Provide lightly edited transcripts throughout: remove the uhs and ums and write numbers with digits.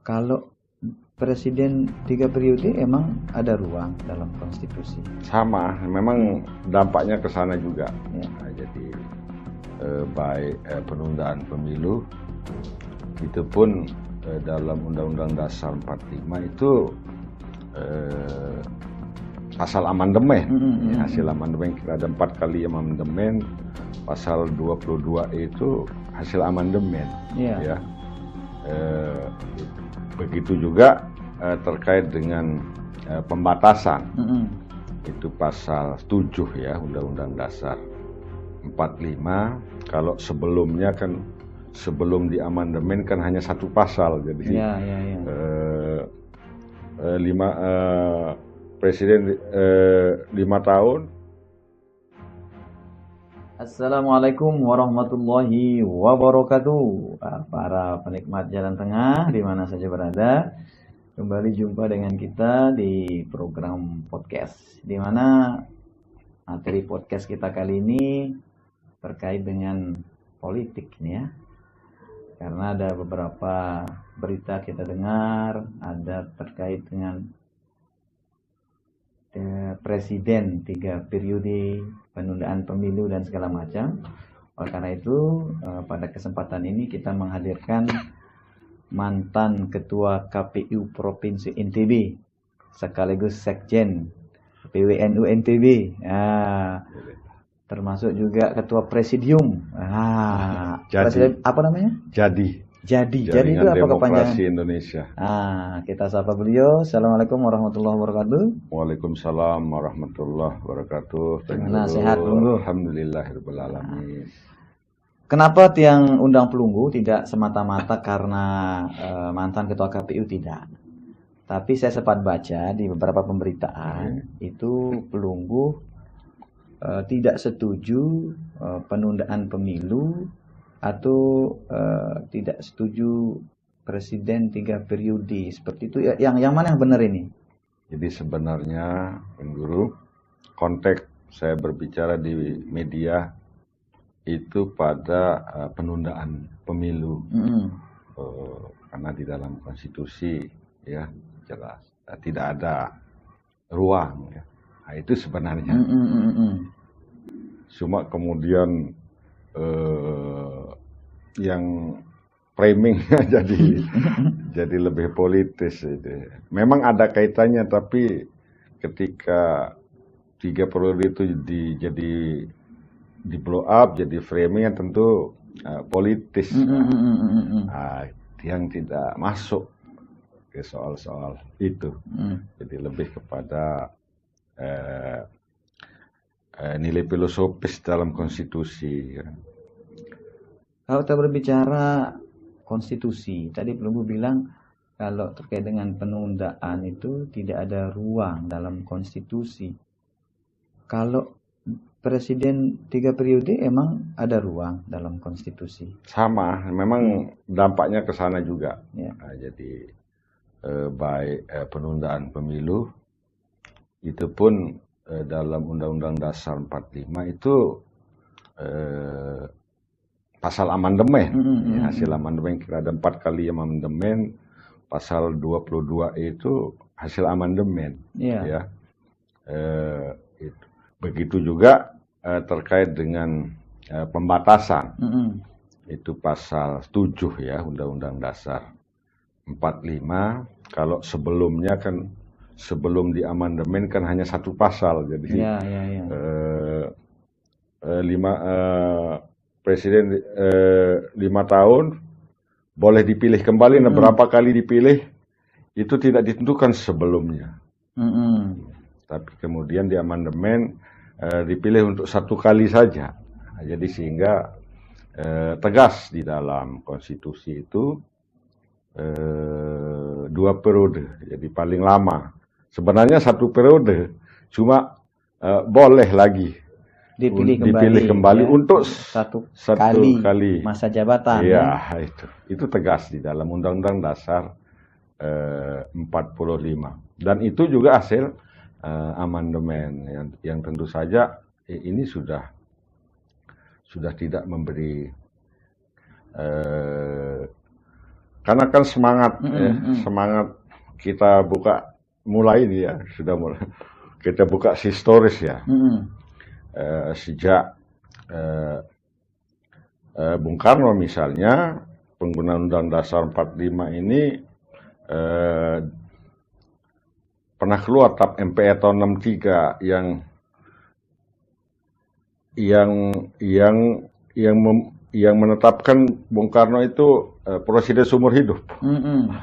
Kalau presiden 3 periode emang ada ruang dalam konstitusi. Sama, memang dampaknya ke sana juga. Ya. Nah, jadi baik penundaan pemilu itu pun dalam Undang-Undang Dasar 45 itu pasal amandemen. Hasil amandemen kita ada 4 kali amandemen. Pasal 22 itu hasil amandemen. Ya. Begitu juga terkait dengan pembatasan. Itu pasal 7 ya Undang-Undang Dasar 45. Kalau sebelumnya kan sebelum di amandemen kan hanya satu pasal, jadi presiden 5 tahun. Assalamualaikum warahmatullahi wabarakatuh. Para penikmat jalan tengah di mana saja berada, kembali jumpa dengan kita di program podcast, di mana materi podcast kita kali ini terkait dengan politik nih ya. Karena ada beberapa berita kita dengar, ada terkait dengan presiden 3 periode, penundaan pemilu dan segala macam. Oleh karena itu pada kesempatan ini kita menghadirkan mantan Ketua KPU Provinsi NTB sekaligus Sekjen PWNU NTB, termasuk juga Ketua Presidium. Presiden, apa namanya? Jadi itu apa kepanjangan? Indonesia. Kita sapa beliau. Assalamualaikum warahmatullahi wabarakatuh. Waalaikumsalam warahmatullahi wabarakatuh. Gimana, sehat, Pelunggu? Alhamdulillahirabbil alamin. Kenapa tiang undang Pelunggu tidak semata-mata karena mantan ketua KPU, tidak. Tapi saya sempat baca di beberapa pemberitaan itu Pelunggu tidak setuju penundaan pemilu atau tidak setuju presiden 3 periode seperti itu. Yang mana yang benar ini? Jadi sebenarnya Guru, konteks saya berbicara di media itu pada penundaan pemilu. Karena di dalam konstitusi ya jelas tidak ada ruang ya. Nah, itu sebenarnya. Cuma kemudian yang framingnya jadi lebih politis itu. Memang ada kaitannya, tapi ketika 3 periode itu di blow up, jadi framingnya tentu politis. Yang tidak masuk ke soal-soal itu. Jadi lebih kepada nilai filosofis dalam konstitusi. Kalau kita berbicara konstitusi, tadi Pelunggu bilang kalau terkait dengan penundaan itu tidak ada ruang dalam konstitusi. Kalau presiden 3 periode emang ada ruang dalam konstitusi. Sama, memang dampaknya ke sana juga. Ya. Nah, jadi baik penundaan pemilu itu pun dalam Undang-Undang Dasar 45 itu pasal amandemen. Hasil amandemen kita ada 4 kali amandemen. Pasal 22 itu hasil amandemen. Ya. Begitu juga terkait dengan pembatasan. Itu pasal 7 ya Undang-Undang Dasar 45. Kalau sebelumnya kan sebelum di amandemen kan hanya satu pasal, jadi presiden 5 tahun boleh dipilih kembali. Nah, berapa kali dipilih itu tidak ditentukan sebelumnya. Tapi kemudian di amandemen dipilih untuk 1 kali saja. Nah, jadi sehingga tegas di dalam konstitusi itu 2 periode, jadi paling lama. Sebenarnya 1 periode, cuma boleh lagi dipilih kembali ya, untuk satu kali masa jabatan. Iya, itu tegas di dalam Undang-Undang Dasar 45. Dan itu juga hasil amandemen yang tentu saja ini sudah tidak memberi karena kan semangat semangat kita buka mulai ini ya, sudah mulai kita buka historis ya. Sejak Bung Karno misalnya, penggunaan Undang Dasar 45 ini pernah keluar TAP MPR tahun 63 yang menetapkan Bung Karno itu presiden seumur hidup.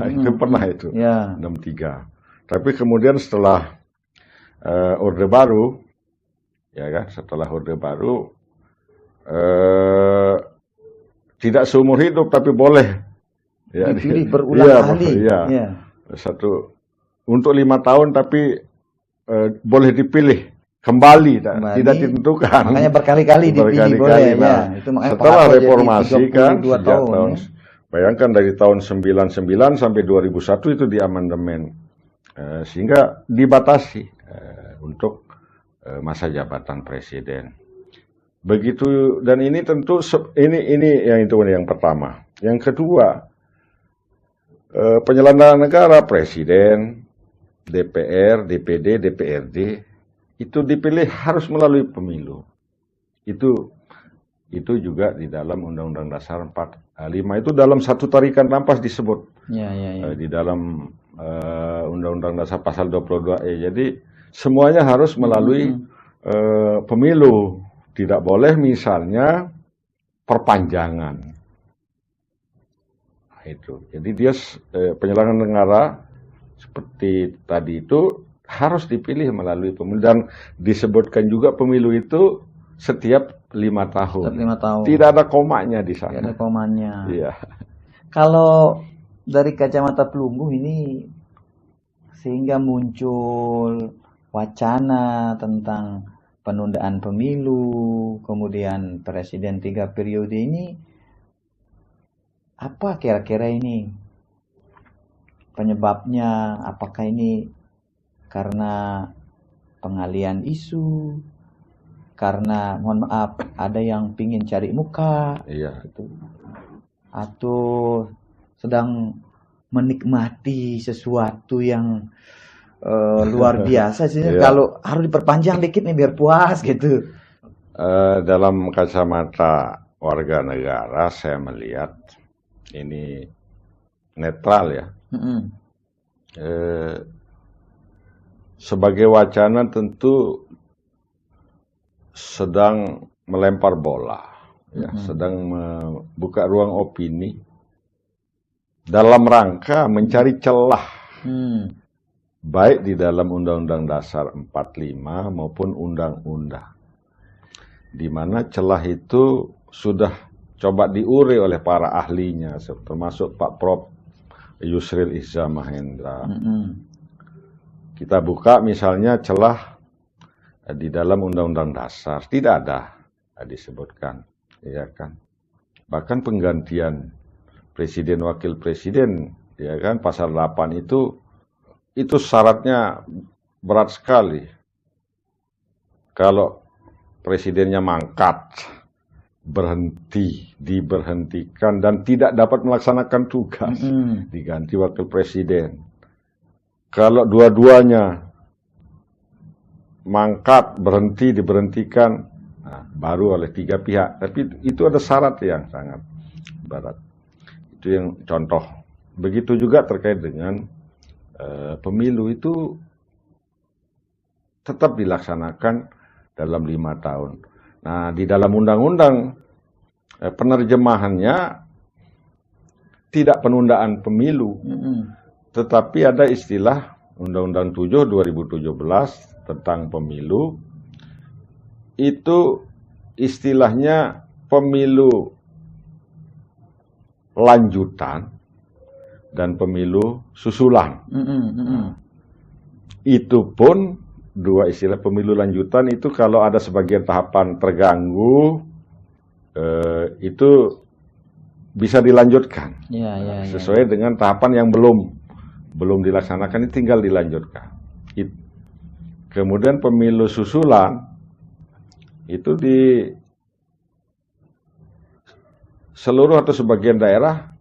Itu pernah itu, 63. Tapi kemudian setelah Orde Baru, ya kan, setelah Orde Baru tidak seumur hidup tapi boleh ya, dipilih berulang kali. Satu untuk 5 tahun tapi boleh dipilih kembali, tidak ditentukan. Makanya berkali-kali dipilih boleh. Nah, itu makanya setelah reformasi kan, tahun, bayangkan dari tahun 99 sampai 2001 itu di amandemen, sehingga dibatasi untuk masa jabatan presiden. Begitu, dan ini tentu ini yang pertama. Yang kedua, penyelenggaraan negara, presiden, DPR, DPD, DPRD itu dipilih harus melalui pemilu. Itu juga di dalam Undang-Undang Dasar 45 itu dalam satu tarikan nafas disebut. Di dalam Undang-Undang Dasar pasal 22E. Jadi semuanya harus melalui pemilu. Tidak boleh misalnya perpanjangan. Nah, itu. Jadi dia penyelenggaraan negara seperti tadi itu harus dipilih melalui pemilu, dan disebutkan juga pemilu itu setiap 5 tahun. Tidak ada komanya di sana. Tidak ada komanya. Iya. Kalau dari kacamata Pelunggu ini sehingga muncul wacana tentang penundaan pemilu, kemudian presiden 3 periode ini, apa kira-kira ini penyebabnya? Apakah ini karena pengalian isu, karena mohon maaf ada yang pingin cari muka, gitu, atau sedang menikmati sesuatu yang luar biasa sih. Kalau harus diperpanjang dikit nih biar puas gitu. Dalam kacamata warga negara saya melihat ini netral ya. Sebagai wacana tentu sedang melempar bola, ya, sedang membuka ruang opini dalam rangka mencari celah, baik di dalam Undang-Undang Dasar 45 maupun undang-undang, di mana celah itu sudah coba diuri oleh para ahlinya, termasuk Pak Prof. Yusril Iza Mahendra. Kita buka misalnya celah di dalam Undang-Undang Dasar, tidak ada disebutkan, ya kan. Bahkan penggantian presiden wakil presiden, ya kan, pasal 8 itu syaratnya berat sekali. Kalau presidennya mangkat, berhenti, diberhentikan dan tidak dapat melaksanakan tugas, diganti wakil presiden. Kalau dua-duanya mangkat, berhenti, diberhentikan, baru oleh 3 pihak. Tapi itu ada syarat yang sangat berat. Itu yang contoh. Begitu juga terkait dengan pemilu itu tetap dilaksanakan dalam 5 tahun. Nah, di dalam undang-undang penerjemahannya tidak penundaan pemilu, tetapi ada istilah Undang-Undang 7 2017 tentang pemilu, itu istilahnya pemilu lanjutan dan pemilu susulan. Itu pun dua istilah pemilu lanjutan itu kalau ada sebagian tahapan terganggu, itu bisa dilanjutkan sesuai dengan tahapan yang belum dilaksanakan, ini tinggal dilanjutkan. Kemudian pemilu susulan itu di seluruh atau sebagian daerah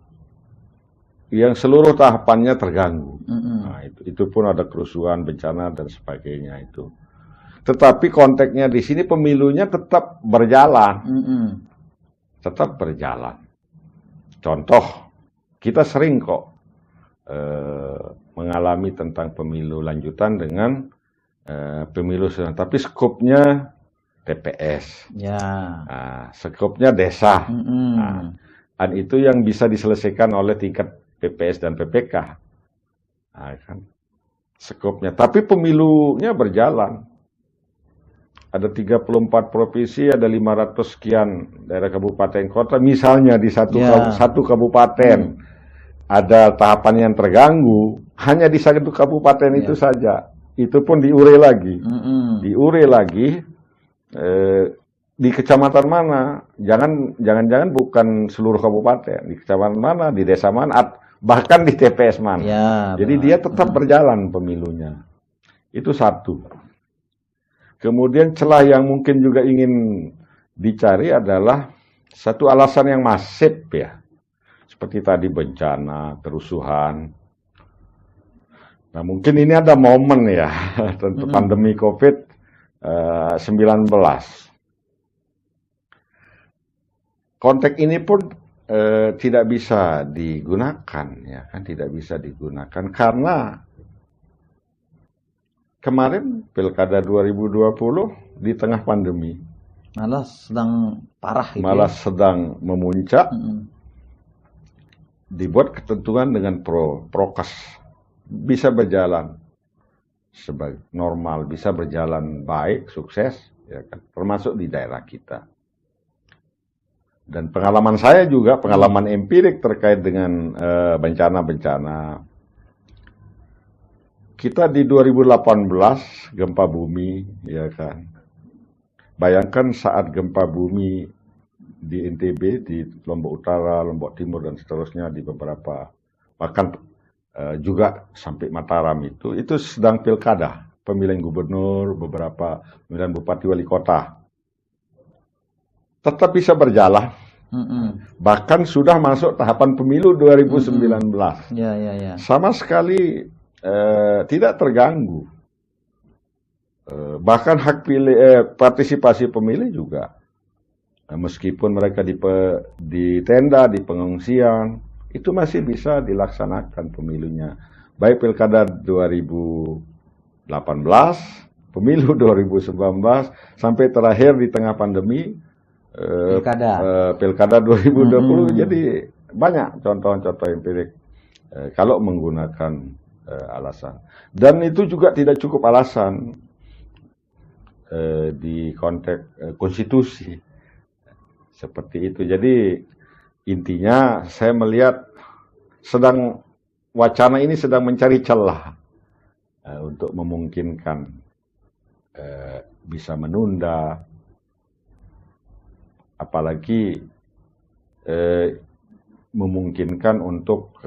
yang seluruh tahapannya terganggu. Nah, itu pun ada kerusuhan, bencana dan sebagainya itu. Tetapi konteksnya di sini pemilunya tetap berjalan, tetap berjalan. Contoh, kita sering kok mengalami tentang pemilu lanjutan dengan pemilu sedang, tapi skopnya TPS, skopnya desa, dan itu yang bisa diselesaikan oleh tingkat PPS dan PPK, kan skopnya. Tapi pemilunya berjalan. Ada 34 provinsi, ada 500 sekian daerah kabupaten kota. Misalnya di satu kabupaten ada tahapan yang terganggu, hanya di satu kabupaten itu saja. Itu pun diure lagi. Diure lagi di kecamatan mana. Jangan-jangan bukan seluruh kabupaten. Di kecamatan mana, di desa mana, bahkan di TPS mana. Jadi dia tetap berjalan pemilunya. Itu satu. Kemudian celah yang mungkin juga ingin dicari adalah satu alasan yang masif ya. Seperti tadi bencana, kerusuhan. Nah mungkin ini ada momen ya, tentu pandemi COVID-19. Konteks ini pun tidak bisa digunakan, ya kan, tidak bisa digunakan karena kemarin Pilkada 2020 di tengah pandemi. Malah sedang parah itu. Malah sedang memuncak. Dibuat ketentuan dengan prokes. Bisa berjalan sebagai normal, bisa berjalan baik, sukses, ya kan? Termasuk di daerah kita. Dan pengalaman saya juga, pengalaman empirik terkait dengan bencana-bencana. Kita di 2018 gempa bumi, ya kan. Bayangkan saat gempa bumi di NTB, di Lombok Utara, Lombok Timur dan seterusnya di beberapa, bahkan juga sampai Mataram itu sedang pilkada, pemilihan gubernur, beberapa pemilihan bupati wali kota. Tetap bisa berjalan. Bahkan sudah masuk tahapan pemilu 2019. Sama sekali tidak terganggu. Bahkan hak pilih, partisipasi pemilih juga. Meskipun mereka di tenda, di pengungsian, itu masih bisa dilaksanakan pemilunya. Baik pilkada 2018, pemilu 2019, sampai terakhir di tengah pandemi, pilkada 2020. Jadi banyak contoh-contoh empirik kalau menggunakan alasan. Dan itu juga tidak cukup alasan di konteks konstitusi seperti itu. Jadi intinya saya melihat wacana ini sedang mencari celah untuk memungkinkan bisa menunda, apalagi memungkinkan untuk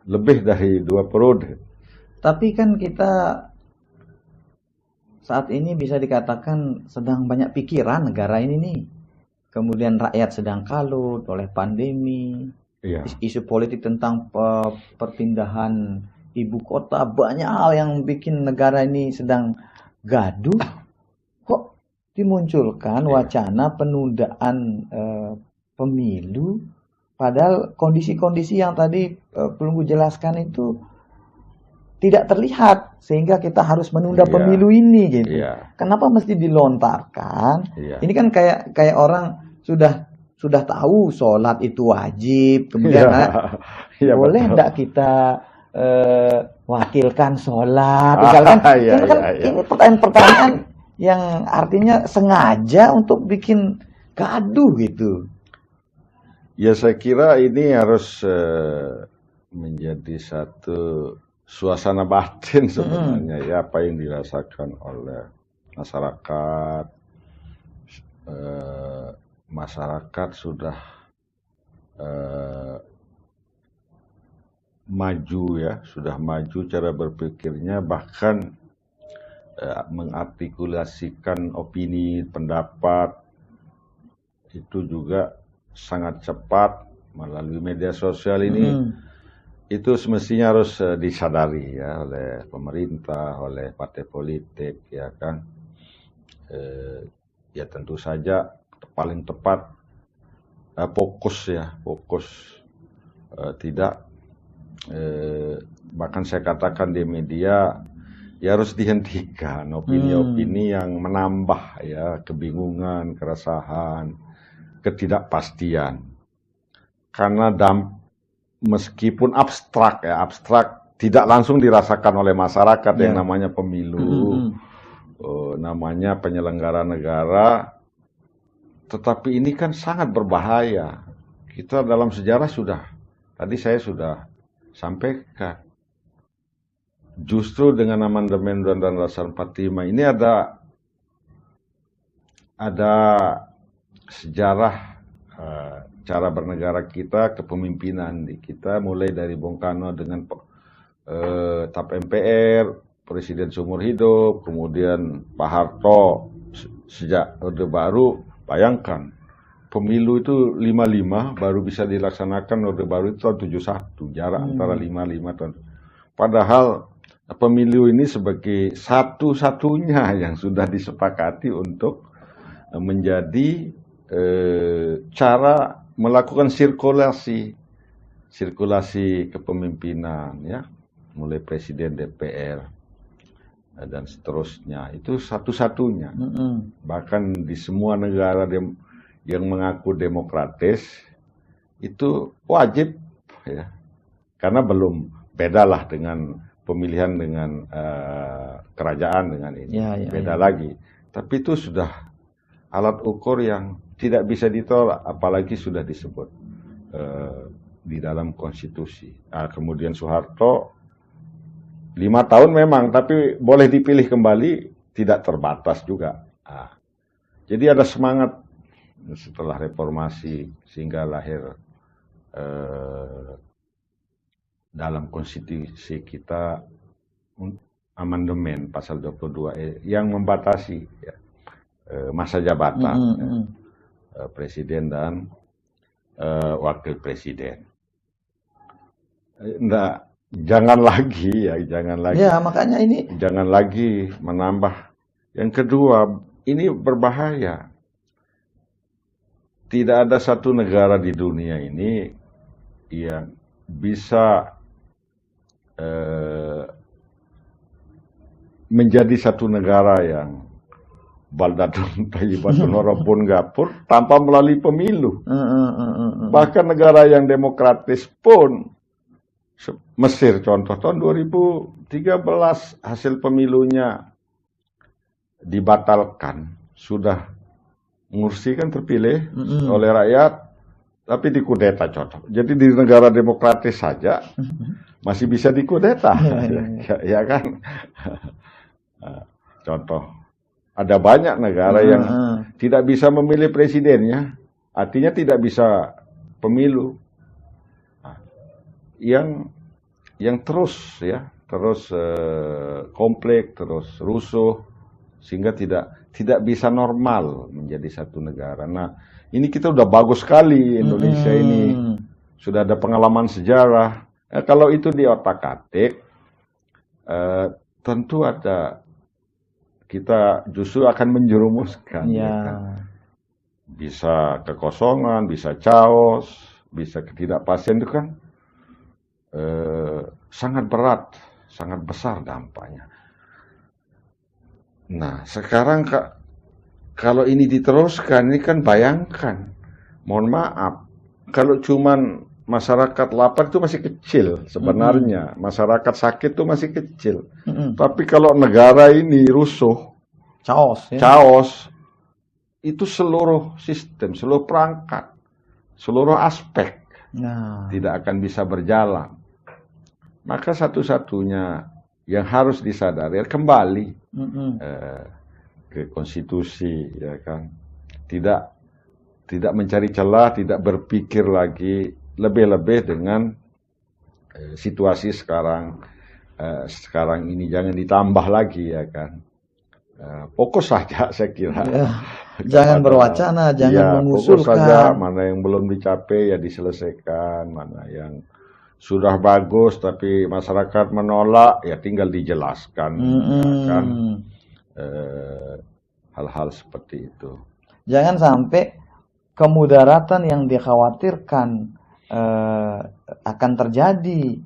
lebih dari 2 periode. Tapi kan kita saat ini bisa dikatakan sedang banyak pikiran negara ini nih. Kemudian rakyat sedang kalut oleh pandemi. Isu politik tentang perpindahan ibu kota, banyak hal yang bikin negara ini sedang gaduh. Kok dimunculkan wacana penundaan pemilu, padahal kondisi-kondisi yang tadi belum jelaskan itu tidak terlihat, sehingga kita harus menunda pemilu ini gitu. Kenapa mesti dilontarkan? Ini kan kayak orang sudah tahu sholat itu wajib, kemudian boleh enggak kita wakilkan sholat? Misalkan ini pertanyaan-pertanyaan yang artinya sengaja untuk bikin gaduh gitu. Ya saya kira ini harus menjadi satu suasana batin sebenarnya, ya, apa yang dirasakan oleh masyarakat. Masyarakat sudah maju ya, sudah maju cara berpikirnya, bahkan mengartikulasikan opini, pendapat itu juga sangat cepat melalui media sosial ini. itu semestinya harus disadari ya oleh pemerintah, oleh partai politik, ya kan. Ya tentu saja paling tepat fokus tidak bahkan saya katakan di media ya harus dihentikan opini-opini yang menambah ya kebingungan, keresahan, ketidakpastian. Karena meskipun abstrak tidak langsung dirasakan oleh masyarakat yang namanya pemilu, namanya penyelenggara negara, tetapi ini kan sangat berbahaya. Kita dalam sejarah tadi saya sudah sampaikan, justru dengan amandemen Undang-Undang Dasar 45 ini ada sejarah cara bernegara kita, kepemimpinan di kita, mulai dari Bung Karno dengan TAP MPR, Presiden seumur hidup, kemudian Pak Harto sejak Orde Baru. Bayangkan, pemilu itu 55 baru bisa dilaksanakan, Orde Baru itu tahun 71, jarak antara 55 tahun. Padahal pemilu ini sebagai satu-satunya yang sudah disepakati untuk menjadi cara melakukan sirkulasi kepemimpinan ya, mulai presiden, DPR dan seterusnya. Itu satu-satunya. Bahkan di semua negara yang mengaku demokratis itu wajib ya, karena belum bedalah dengan pemilihan dengan kerajaan dengan ini beda lagi. Tapi itu sudah alat ukur yang tidak bisa ditolak, apalagi sudah disebut di dalam konstitusi. Kemudian Soeharto 5 tahun memang, tapi boleh dipilih kembali, tidak terbatas juga. Jadi ada semangat setelah reformasi sehingga lahir dalam konstitusi kita amandemen pasal 22 yang membatasi ya, masa jabatan presiden dan wakil presiden. Jangan lagi. Ya, makanya ini jangan lagi menambah. Yang kedua, ini berbahaya. Tidak ada satu negara di dunia ini yang bisa menjadi satu negara yang baldatun thayyibatun warabun ghafur tanpa melalui pemilu. Bahkan negara yang demokratis pun, Mesir contoh, tahun 2013 hasil pemilunya dibatalkan. Sudah Mursi kan terpilih oleh rakyat, tapi dikudeta contoh. Jadi di negara demokratis saja masih bisa dikudeta, ya kan? Contoh. Ada banyak negara yang tidak bisa memilih presidennya, artinya tidak bisa pemilu. Yang terus kompleks, terus rusuh, sehingga tidak bisa normal menjadi satu negara. Nah, ini kita udah bagus sekali Indonesia ini, sudah ada pengalaman sejarah. Kalau itu diotak-atik, tentu kita justru akan menjerumuskan. Ya kan? Bisa kekosongan, bisa chaos, bisa ketidakpastian, itu kan sangat berat, sangat besar dampaknya. Nah, sekarang kalau ini diteruskan, ini kan bayangkan, mohon maaf, kalau cuman masyarakat lapar itu masih kecil sebenarnya, masyarakat sakit itu masih kecil. Tapi kalau negara ini rusuh, chaos, itu seluruh sistem, seluruh perangkat, seluruh aspek tidak akan bisa berjalan. Maka satu-satunya yang harus disadari kembali ke konstitusi, ya kan? Tidak mencari celah, tidak berpikir lagi lebih-lebih dengan situasi sekarang ini, jangan ditambah lagi, ya kan? Fokus saja, saya kira. Jangan berwacana, jangan mengusulkan. Fokus saja, mana yang belum dicapai ya diselesaikan, mana yang sudah bagus tapi masyarakat menolak, ya tinggal dijelaskan, kan hal-hal seperti itu. Jangan sampai kemudaratan yang dikhawatirkan akan terjadi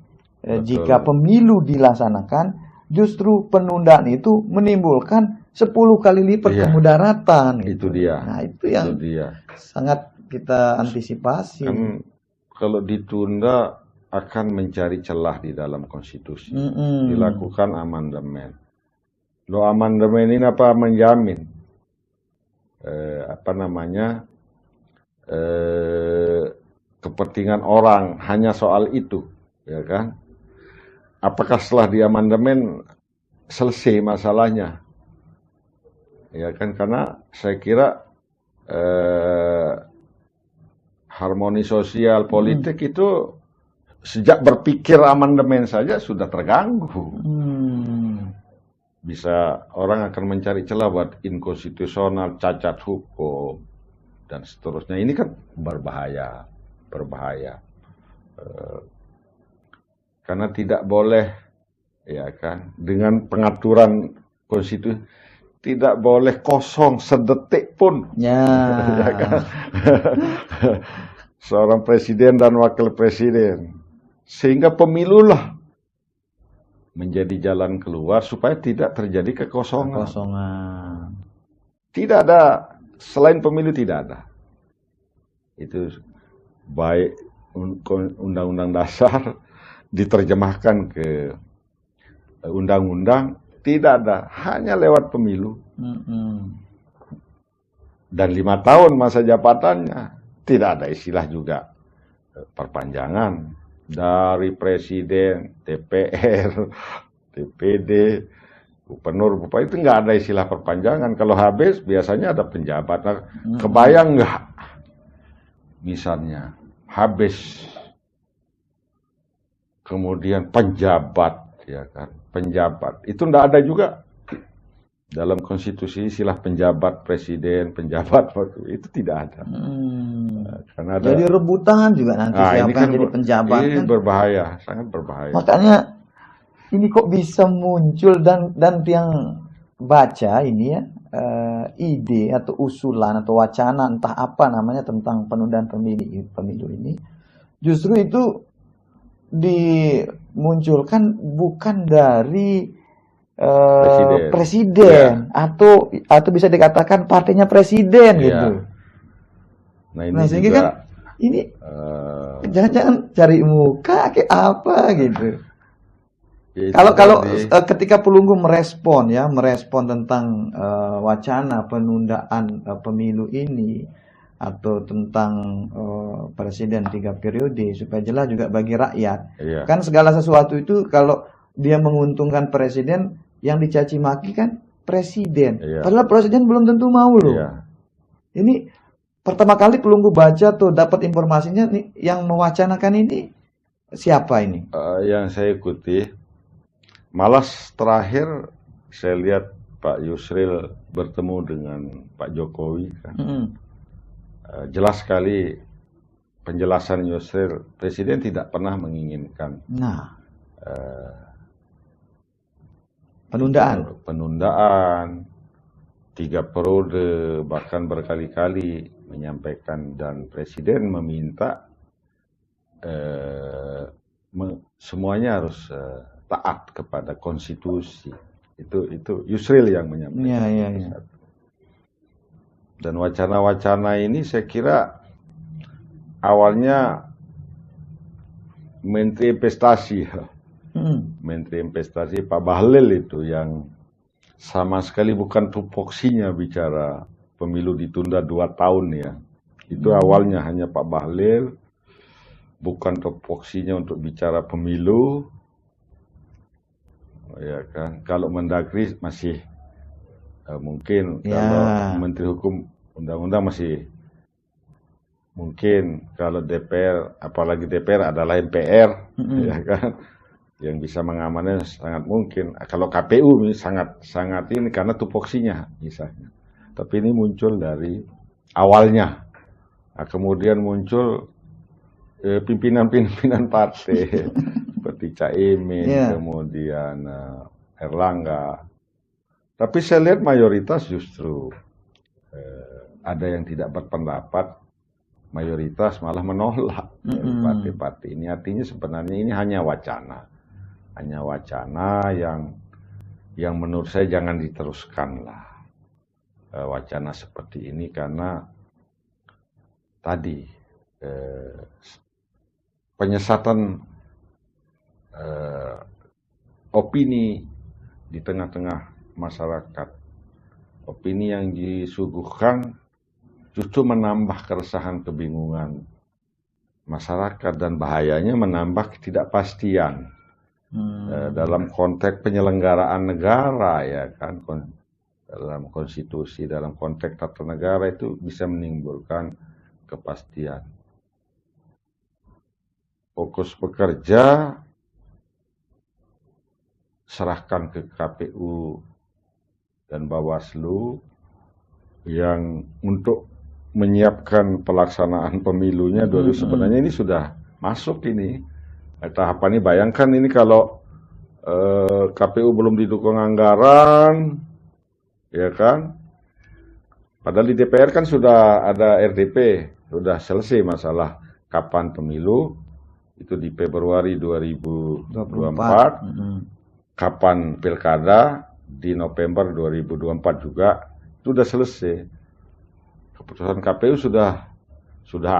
jika pemilu dilaksanakan, justru penundaan itu menimbulkan 10 kali lipat kemudaratan. Itu dia. Nah, itu yang sangat kita antisipasi. Kan kalau ditunda akan mencari celah di dalam konstitusi. Dilakukan amandemen. Lo amandemen ini apa menjamin? Kepentingan orang hanya soal itu, ya kan? Apakah setelah di amandemen selesai masalahnya? Ya kan, karena saya kira harmoni sosial politik itu sejak berpikir amandemen saja sudah terganggu. Bisa orang akan mencari celah buat inkonstitusional, cacat hukum, dan seterusnya. Ini kan berbahaya. Karena tidak boleh, ya kan, dengan pengaturan konstitusi tidak boleh kosong sedetik pun. Ya kan? Seorang presiden dan wakil presiden. Sehingga pemilulah menjadi jalan keluar supaya tidak terjadi kekosongan. Tidak ada, selain pemilu tidak ada. Itu baik undang-undang dasar diterjemahkan ke undang-undang, tidak ada, hanya lewat pemilu. Dan 5 tahun masa jabatannya, tidak ada istilah juga perpanjangan dari presiden, DPR, DPD, gubernur, bupati, itu nggak ada istilah perpanjangan. Kalau habis biasanya ada penjabat. Nah, kebayang nggak? Misalnya habis, kemudian penjabat, ya kan? Penjabat itu nggak ada juga dalam konstitusi istilah penjabat presiden, penjabat itu tidak ada. Karena ada. Jadi rebutan juga nanti siapa yang jadi penjabat. Ini kan berbahaya, sangat berbahaya. Makanya ini kok bisa muncul dan yang baca ini ya ide atau usulan atau wacana entah apa namanya tentang penundaan pemilu ini, justru itu dimunculkan bukan dari presiden atau bisa dikatakan partainya presiden gitu. Nah ini sehingga juga, kan ini jangan-jangan cari muka kayak apa gitu. Kalau ketika Pelunggu merespon tentang wacana penundaan pemilu ini atau tentang presiden 3 periode supaya jelas juga bagi rakyat. Kan segala sesuatu itu kalau dia menguntungkan presiden, yang dicaci maki kan presiden. Padahal presiden belum tentu mau loh. Ini pertama kali Pelunggu baca tuh dapat informasinya nih, yang mewacanakan ini siapa ini? Yang saya ikuti, malah terakhir saya lihat Pak Yusril bertemu dengan Pak Jokowi kan. Jelas sekali penjelasan Yusril, presiden tidak pernah menginginkan penundaan 3 periode, bahkan berkali-kali menyampaikan, dan presiden meminta semuanya harus taat kepada konstitusi. Itu Yusril yang menyampaikan. Dan wacana-wacana ini saya kira awalnya Menteri Investasi Pak Bahlil itu yang sama sekali bukan tupoksinya bicara pemilu ditunda 2 tahun ya. Itu awalnya hanya Pak Bahlil, bukan tupoksinya untuk bicara pemilu. Ya kan, kalau Mendagri masih mungkin, kalau Menteri Hukum Undang-Undang masih mungkin, kalau DPR, apalagi DPR adalah MPR, ya kan, yang bisa mengamannya sangat mungkin. Kalau KPU ini sangat ini karena tupoksinya misalnya. Tapi ini muncul dari awalnya. Nah, kemudian muncul pimpinan-pimpinan partai seperti Caimin, kemudian Erlangga. Tapi saya lihat mayoritas justru ada yang tidak berpendapat, mayoritas malah menolak dari partai-partai ini. Artinya sebenarnya ini hanya wacana yang menurut saya jangan diteruskan lah wacana seperti ini, karena tadi penyesatan opini di tengah-tengah masyarakat, opini yang disuguhkan justru menambah keresahan, kebingungan masyarakat, dan bahayanya menambah ketidakpastian dalam konteks penyelenggaraan negara, ya kan, dalam konstitusi, dalam konteks tata negara itu bisa menimbulkan kepastian. Fokus bekerja, serahkan ke KPU dan Bawaslu yang untuk menyiapkan pelaksanaan pemilunya. Sebenarnya ini sudah masuk ini tahapan ini. Bayangkan ini kalau KPU belum didukung anggaran, ya kan? Padahal di DPR kan sudah ada RDP, sudah selesai masalah kapan pemilu, itu di Februari 2024, kapan pilkada di November 2024 juga, itu sudah selesai. Keputusan KPU sudah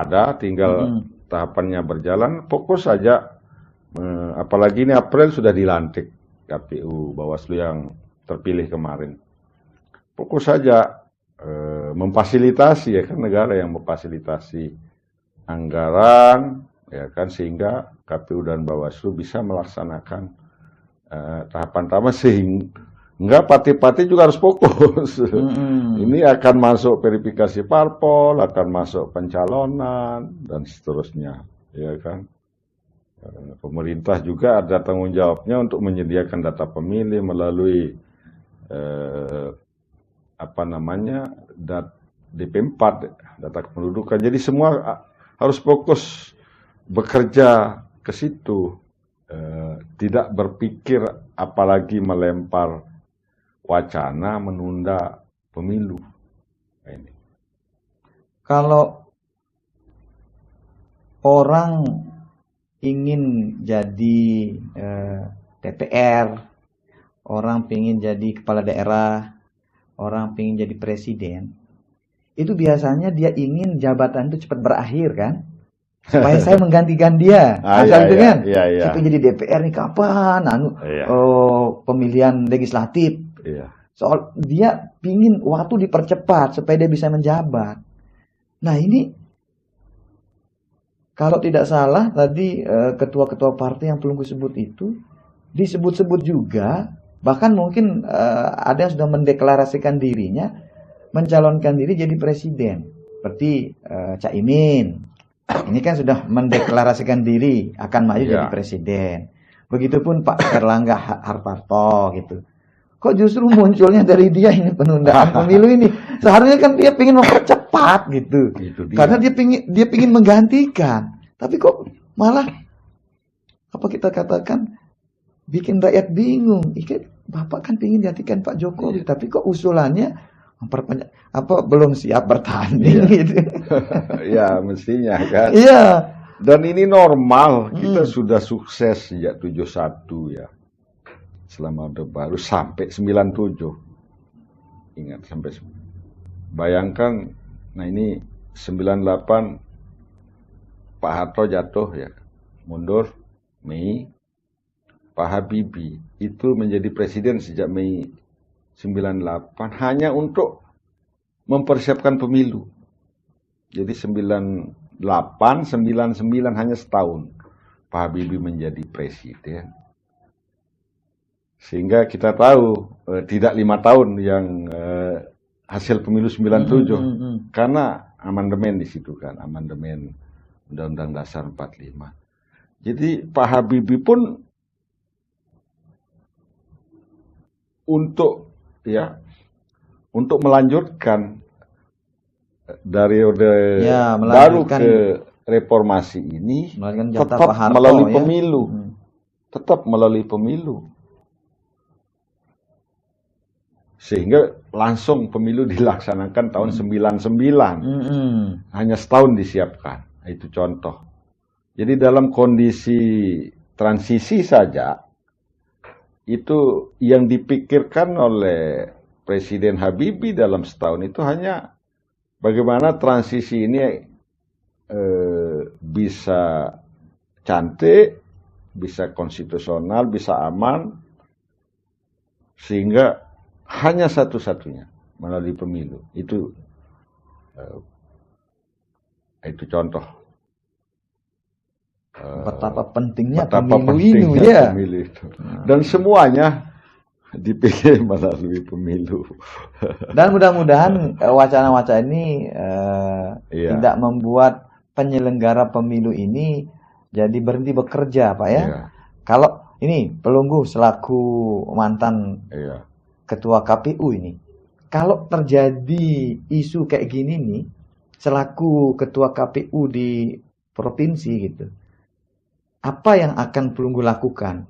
ada, tinggal tahapannya berjalan, fokus saja. Apalagi ini April sudah dilantik KPU, Bawaslu yang terpilih kemarin. Fokus saja memfasilitasi, ya kan, negara yang memfasilitasi anggaran, ya kan, sehingga KPU dan Bawaslu bisa melaksanakan tahapan-tahapan, sehingga partai-partai juga harus fokus. Ini akan masuk verifikasi parpol, akan masuk pencalonan dan seterusnya, ya kan. Pemerintah juga ada tanggung jawabnya untuk menyediakan data pemilih melalui DP4, data kependudukan. Jadi semua harus fokus bekerja ke situ, tidak berpikir apalagi melempar wacana menunda pemilu. Nah, ini. Kalau orang ingin jadi DPR, orang ingin jadi kepala daerah, orang ingin jadi presiden, itu biasanya dia ingin jabatan itu cepat berakhir kan, supaya saya menggantikan dia. Asal itu kan, saya ingin jadi DPR nih kapan, pemilihan legislatif. Soal dia ingin waktu dipercepat supaya dia bisa menjabat. Nah ini, kalau tidak salah tadi ketua-ketua partai yang belum disebut itu disebut-sebut juga, bahkan mungkin ada yang sudah mendeklarasikan dirinya mencalonkan diri jadi presiden, seperti Caimin. Ini kan sudah mendeklarasikan diri akan maju jadi presiden. Begitupun Pak Erlangga Hartarto gitu. Kok justru munculnya dari dia ini penundaan pemilu ini? Seharusnya kan dia ingin mempercepat gitu. Karena dia pingin menggantikan. Tapi kok malah apa kita katakan bikin rakyat bingung. Bapak kan pingin gantikan Pak Jokowi, tapi kok usulannya memperpanjang, belum siap bertanding gitu. Ya, mestinya kan. Iya. Dan ini normal. Kita sudah sukses sejak 71 ya. Selama Orde Baru sampai 97. Ingat sampai. Bayangkan, nah ini 98 Pak Harto jatuh ya. Mundur Mei. Pak Habibie itu menjadi presiden sejak Mei 98 hanya untuk mempersiapkan pemilu. Jadi 98, 99 hanya setahun Pak Habibie menjadi presiden. Sehingga kita tahu tidak 5 tahun yang hasil pemilu 97 karena amandemen di situ kan, amandemen Undang-Undang Dasar 45. Jadi Pak Habibie pun untuk melanjutkan dari Orde Baru ke reformasi ini Jatah tetap Pak Harto, melalui ya? pemilu. Tetap melalui pemilu. Sehingga langsung pemilu dilaksanakan tahun 99. Hanya setahun disiapkan. Itu contoh. Jadi dalam kondisi transisi saja, itu yang dipikirkan oleh Presiden Habibie dalam setahun itu hanya bagaimana transisi ini bisa cantik, bisa konstitusional, bisa aman, sehingga hanya satu-satunya melalui pemilu. Itu contoh. Betapa pentingnya pemilu ini, ya. Pemilu itu. Dan semuanya dipilih melalui pemilu. Dan mudah-mudahan wacana-wacana ini tidak membuat penyelenggara pemilu ini jadi berhenti bekerja, Pak, ya. Kalau ini Pelunggu selaku mantan ketua KPU ini, kalau terjadi isu kayak gini nih, selaku ketua KPU di provinsi gitu, apa yang akan Pelunggu lakukan?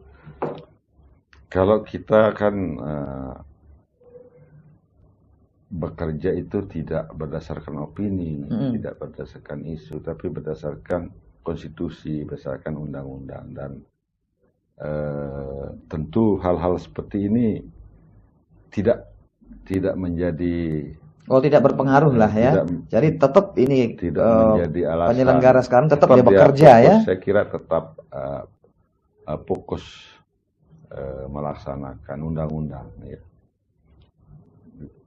Kalau kita kan bekerja itu tidak berdasarkan opini, tidak berdasarkan isu, tapi berdasarkan konstitusi, berdasarkan undang-undang. Dan tentu hal-hal seperti ini tidak menjadi... tidak berpengaruh lah, ya. Jadi tetap ini tidak menjadi alasan. Penyelenggara sekarang tetap dia bekerja, fokus, ya. Saya kira tetap fokus melaksanakan undang-undang, ya.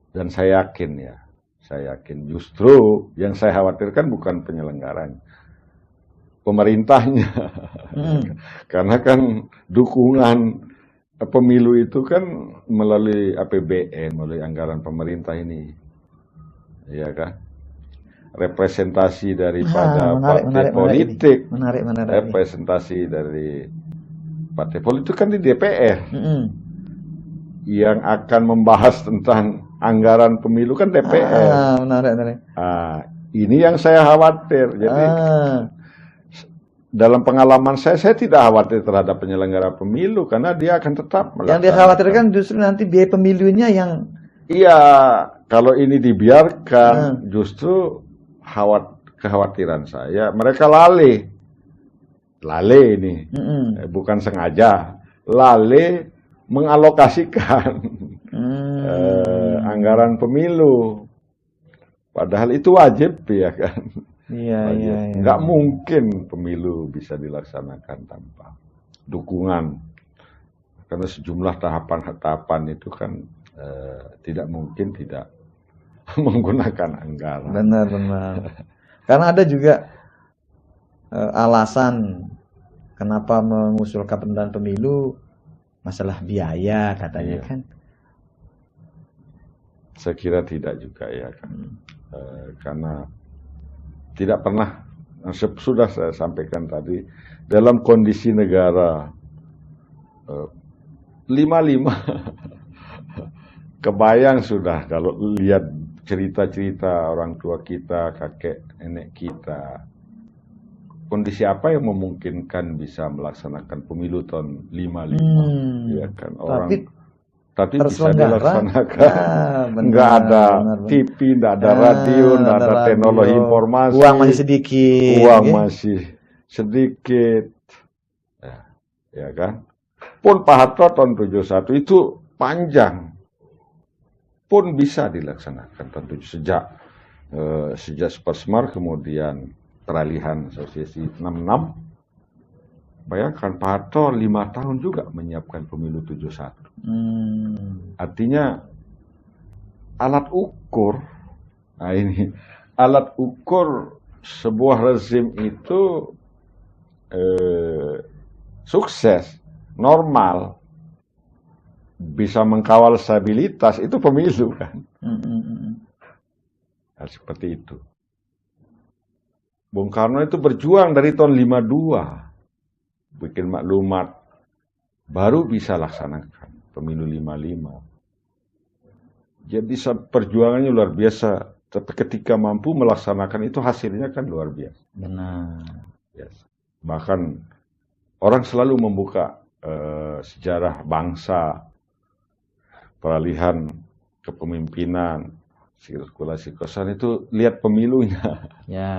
Dan saya yakin justru yang saya khawatirkan bukan penyelenggaranya, pemerintahnya. Karena kan dukungan pemilu itu kan melalui APBN, melalui anggaran pemerintah ini, ya kan? Representasi daripada partai politik, representasi dari partai politik kan di DPR. Yang akan membahas tentang anggaran pemilu kan DPR. Menarik. Ini yang saya khawatir. Jadi dalam pengalaman saya tidak khawatir terhadap penyelenggara pemilu karena dia akan tetap melaksanakan. Yang dia khawatirkan justru nanti biaya pemilunya yang... Iya, kalau ini dibiarkan justru kekhawatiran saya mereka lalai ini, bukan sengaja, lalai mengalokasikan anggaran pemilu, padahal itu wajib, ya kan? Iya. Nggak mungkin pemilu bisa dilaksanakan tanpa dukungan, karena sejumlah tahapan-tahapan itu kan tidak mungkin tidak menggunakan anggaran. Benar. Karena ada juga alasan kenapa mengusulkan penundaan pemilu, masalah biaya katanya, kan. Saya kira tidak juga, ya kan. Karena tidak pernah, sudah saya sampaikan tadi, dalam kondisi negara 55 kebayang sudah kalau lihat cerita-cerita orang tua kita, kakek nenek kita, kondisi apa yang memungkinkan bisa melaksanakan pemilu tahun 55, ya kan? Tapi bisa dilaksanakan. Nggak ada TV, nggak ada radio, nggak ada teknologi informasi. Uang masih sedikit. Ya kan? Pun Pak Harto tahun 71 itu panjang. Pun bisa dilaksanakan tentu sejak Supersmart, kemudian peralihan asosiasi 66. Bayangkan Pak Harto 5 tahun juga menyiapkan pemilu 71. Artinya alat ukur sebuah rezim itu sukses, normal, bisa mengkawal stabilitas, itu pemilu, kan. Seperti itu. Bung Karno itu berjuang dari tahun 52, bikin maklumat, baru bisa laksanakan pemilu 55. Jadi perjuangannya luar biasa. Tapi ketika mampu melaksanakan itu hasilnya kan luar biasa. Benar. Yes. Bahkan orang selalu membuka sejarah bangsa, peralihan kepemimpinan, sirkulasi kekuasaan itu lihat pemilunya. Ya.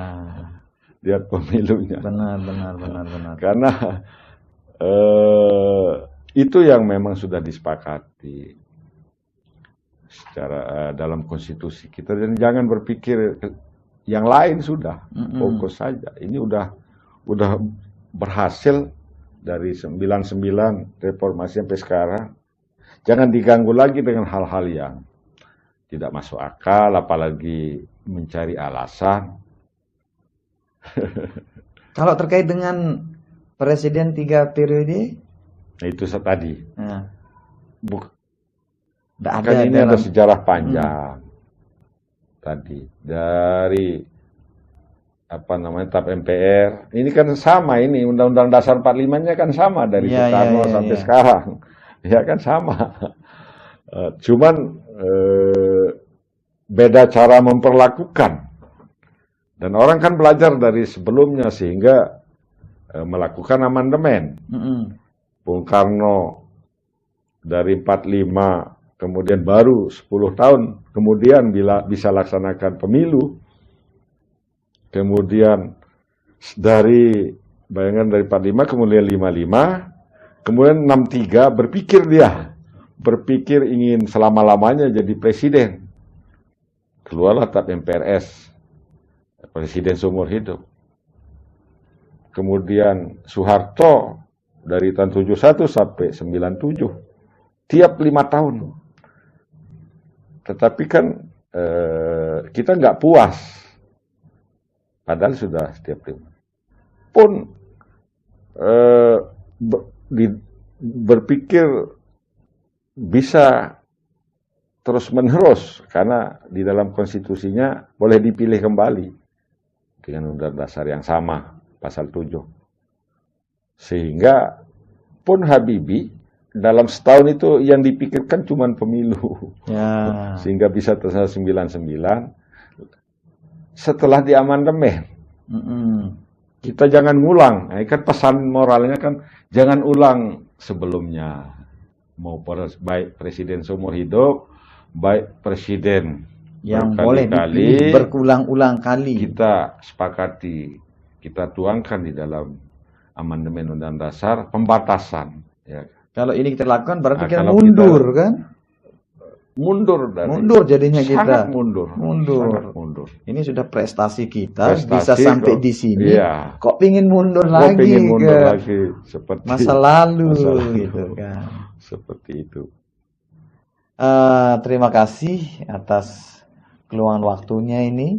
Lihat pemilunya. Benar. Karena itu yang memang sudah disepakati secara dalam konstitusi kita, dan jangan berpikir yang lain, sudah fokus saja. Ini udah berhasil dari 99 reformasi sampai sekarang. Jangan diganggu lagi dengan hal-hal yang tidak masuk akal, apalagi mencari alasan. Kalau terkait dengan presiden 3 periode, Nah, itu tadi. nah, Kan ini ada sejarah panjang. Tadi dari TAP MPR. Ini kan sama, ini Undang-Undang Dasar 45-nya kan sama dari Soekarno sampai sekarang. Ya kan sama. Cuman beda cara memperlakukan. Dan orang kan belajar dari sebelumnya sehingga melakukan amandemen. Bung Karno dari 45 kemudian baru 10 tahun kemudian bisa laksanakan pemilu. Kemudian dari 45 kemudian 55, kemudian 63 berpikir ingin selama-lamanya jadi presiden. Keluarlah TAP MPRS, presiden seumur hidup. Kemudian Soeharto dari tahun 71 sampai 97, tiap 5 tahun. Tetapi kan kita nggak puas, padahal sudah setiap 5 pun berpikir bisa terus-menerus, karena di dalam konstitusinya boleh dipilih kembali dengan undang dasar yang sama, pasal 7. Sehingga pun Habibie dalam setahun itu yang dipikirkan cuma pemilu. Ya. Sehingga bisa terselesai 99 setelah diamandemen. Kita jangan ngulang. Nah, kan pesan moralnya kan jangan ulang sebelumnya. Mau baik presiden seumur hidup, baik presiden yang boleh dipilih berulang-ulang kali. Kita sepakati, kita tuangkan di dalam amandemen Undang Dasar pembatasan. Ya. Kalau ini kita lakukan berarti kita mundur, kan? Mundur jadinya kita. Sangat mundur. Ini sudah prestasi kita bisa sampai di sini. Iya. Kok pingin mundur lagi seperti masa lalu gitu kan. Seperti itu. Terima kasih atas keluangan waktunya ini,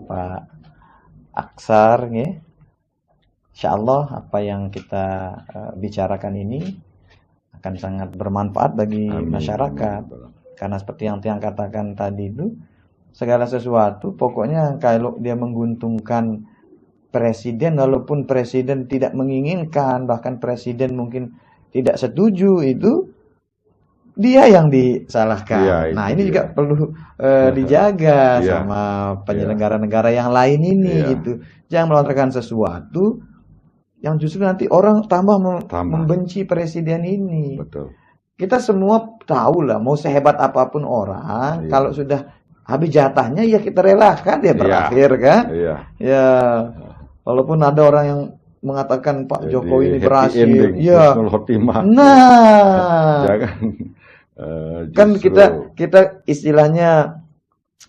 Pak Aksar, ya. Insyaallah apa yang kita bicarakan ini akan sangat bermanfaat bagi masyarakat. Karena seperti yang Tiang katakan tadi itu, segala sesuatu pokoknya kalau dia menguntungkan presiden, walaupun presiden tidak menginginkan, bahkan presiden mungkin tidak setuju, itu dia yang disalahkan. Ya, nah ini juga perlu dijaga sama penyelenggara negara yang lain ini gitu. Jangan melontarkan sesuatu yang justru nanti orang tambah membenci presiden ini. Betul. Kita semua tahu lah, mau sehebat apapun orang, kalau sudah habis jatahnya ya kita relakan dia berakhir, kan? Ya, walaupun ada orang yang mengatakan Pak Jokowi ini berhasil, nah, jangan. Kan kita istilahnya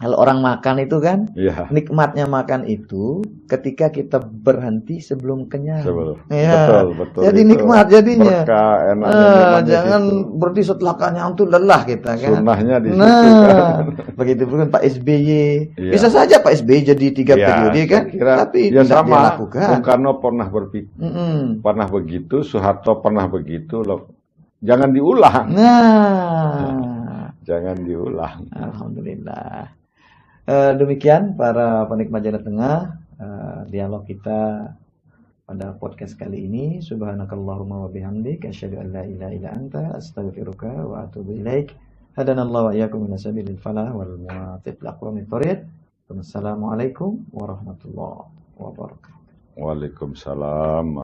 kalau orang makan itu kan, nikmatnya makan itu ketika kita berhenti sebelum kenyang. Betul. Jadi nikmat jadinya. Berkah, jangan berarti setelah kenyang itu lelah kita kan. Sunnahnya di situ kan. Begitu pun Pak SBY. Bisa saja Pak SBY jadi 3 periode kan. Tapi tidak sama, dia lakukan. Bung Karno pernah berpikir, pernah begitu, Soeharto pernah begitu loh. Jangan diulang. Jangan diulang. Alhamdulillah. Demikian para penikmat Jalan Tengah, dialog kita pada podcast kali ini. Subhanakallahumma wa bihamdik asyhadu an la ilaha illa anta astaghfiruka wa atubu ilaik. Hadanallahu wa iyyakum ila sabilil falah wal muwafiq liqawmit thoriq. Assalamualaikum warahmatullahi wabarakatuh. Waalaikumsalam.